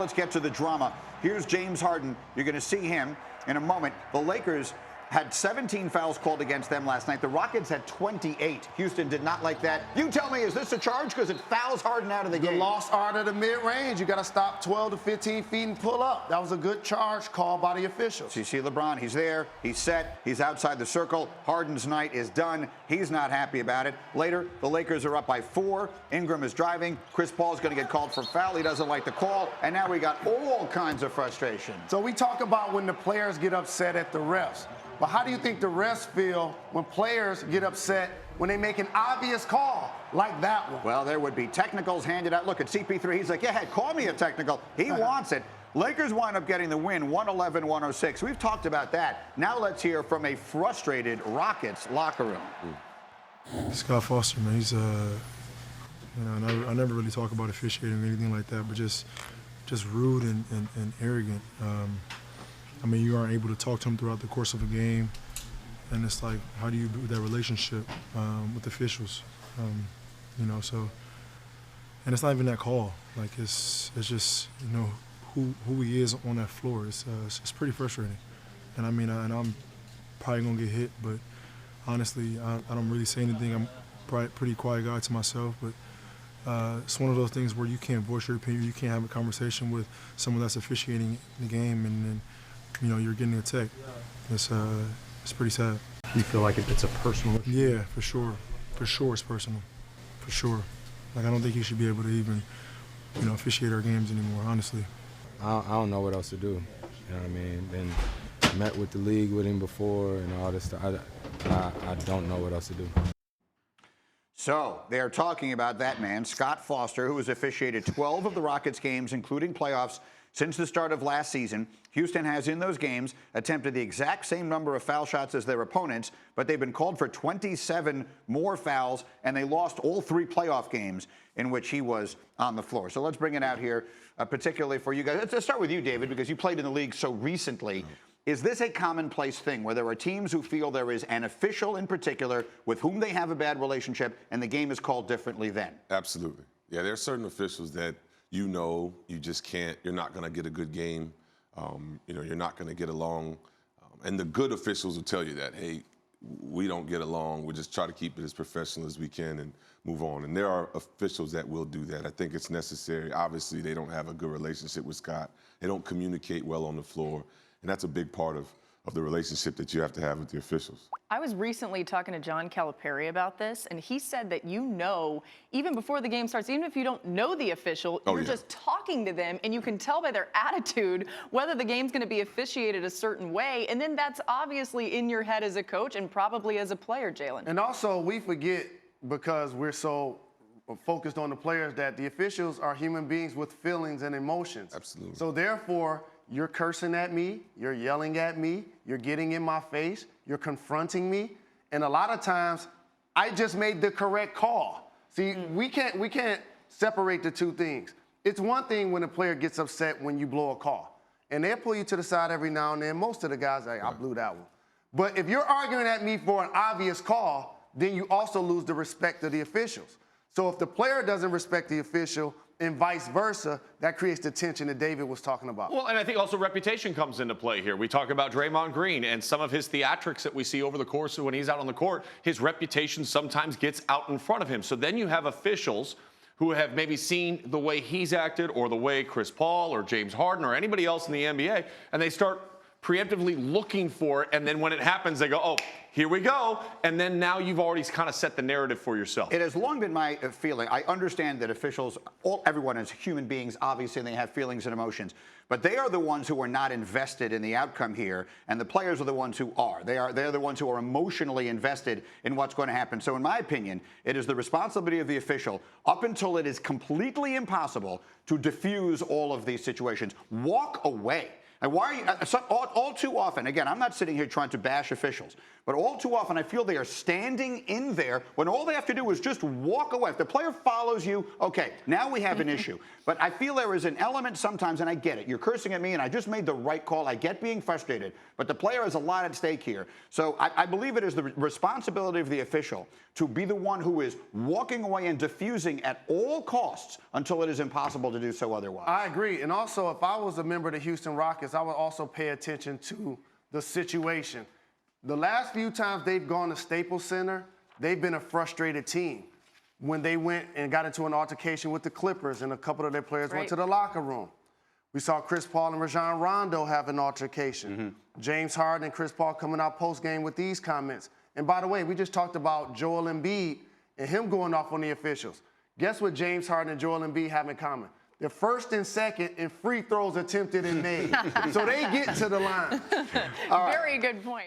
Let's get to the drama. Here's James Harden. You're going to see him in a moment. The Lakers had 17 fouls called against them last night. The Rockets had 28. Houston did not like that. You tell me, is this a charge? Because it fouls Harden out of the game. The lost art of the mid-range. You got to stop 12 to 15 feet and pull up. That was a good charge called by the officials. So you see LeBron, he's there, he's set, he's outside the circle. Harden's night is done. He's not happy about it. Later, the Lakers are up by 4. Ingram is driving. Chris Paul's going to get called for foul. He doesn't like the call. And now we got all kinds of frustration. So we talk about when the players get upset at the refs. But how do you think the refs feel when players get upset when they make an obvious call like that one? Well, there would be technicals handed out. Look at CP3. He's like, yeah, call me a technical. He wants it. Lakers wind up getting the win, 111-106. We've talked about that. Now let's hear from a frustrated Rockets locker room. Scott Foster, man, he's I never really talk about officiating or anything like that, but just rude and arrogant. I mean, you aren't able to talk to him throughout the course of a game, and it's like, how do you build that relationship with officials? So, and it's not even that call. Like, it's just, who he is on that floor. It's pretty frustrating. And I mean, and I'm probably gonna get hit, but honestly, I don't really say anything. I'm probably a pretty quiet guy to myself, but it's one of those things where you can't voice your opinion. You can't have a conversation with someone that's officiating the game, and you're getting attacked. It's pretty sad. You feel like it's a personal issue? Yeah, for sure. For sure it's personal. For sure. Like, I don't think he should be able to even, officiate our games anymore, honestly. I don't know what else to do. You know what I mean? Been met with the league with him before and all this stuff. I don't know what else to do. So they're talking about that man, Scott Foster, who has officiated 12 of the Rockets games, including playoffs, since the start of last season. Houston has, in those games, attempted the exact same number of foul shots as their opponents, but they've been called for 27 more fouls, and they lost all 3 playoff games in which he was on the floor. So let's bring it out here, particularly for you guys. Let's start with you, David, because you played in the league so recently. Is this a commonplace thing where there are teams who feel there is an official in particular with whom they have a bad relationship and the game is called differently then? Absolutely. Yeah, there are certain officials that you just can't, you're not going to get a good game. You're not going to get along. And the good officials will tell you that, hey, we don't get along. We'll just try to keep it as professional as we can and move on. And there are officials that will do that. I think it's necessary. Obviously, they don't have a good relationship with Scott. They don't communicate well on the floor. And that's a big part of the relationship that you have to have with the officials. I was recently talking to John Calipari about this, and he said that even before the game starts, even if you don't know the official, you're just talking to them, and you can tell by their attitude whether the game's going to be officiated a certain way, and then that's obviously in your head as a coach and probably as a player, Jalen. And also, we forget, because we're so focused on the players, that the officials are human beings with feelings and emotions. Absolutely. So therefore, you're cursing at me, you're yelling at me, you're getting in my face, you're confronting me, and a lot of times, I just made the correct call. See, we can't separate the two things. It's one thing when a player gets upset when you blow a call, and they'll pull you to the side every now and then. Most of the guys are like, I blew that one. But if you're arguing at me for an obvious call, then you also lose the respect of the officials. So if the player doesn't respect the official, and vice versa, that creates the tension that David was talking about. Well, and I think also reputation comes into play here. We talk about Draymond Green and some of his theatrics that we see over the course of when he's out on the court. His reputation sometimes gets out in front of him. So then you have officials who have maybe seen the way he's acted or the way Chris Paul or James Harden or anybody else in the NBA, and they start preemptively looking for it, and then when it happens, they go, oh, here we go, and then now you've already kind of set the narrative for yourself. It has long been my feeling. I understand that officials, everyone is human beings, obviously, and they have feelings and emotions, but they are the ones who are not invested in the outcome here, and the players are the ones who are. They're the ones who are emotionally invested in what's going to happen. So in my opinion, it is the responsibility of the official, up until it is completely impossible, to diffuse all of these situations. Walk away. And why are you, all too often, again, I'm not sitting here trying to bash officials, But all too often, I feel they are standing in there when all they have to do is just walk away. If the player follows you, okay, now we have an issue. But I feel there is an element sometimes, and I get it. You're cursing at me, and I just made the right call. I get being frustrated. But the player has a lot at stake here. So I believe it is the responsibility of the official to be the one who is walking away and diffusing at all costs until it is impossible to do so otherwise. I agree. And also, if I was a member of the Houston Rockets, I would also pay attention to the situation. The last few times they've gone to Staples Center, they've been a frustrated team. When they went and got into an altercation with the Clippers and a couple of their players went to the locker room. We saw Chris Paul and Rajon Rondo have an altercation. James Harden and Chris Paul coming out post-game with these comments. And by the way, we just talked about Joel Embiid and him going off on the officials. Guess what James Harden and Joel Embiid have in common? They're first and second in free throws attempted and made. So they get to the line. Very good point.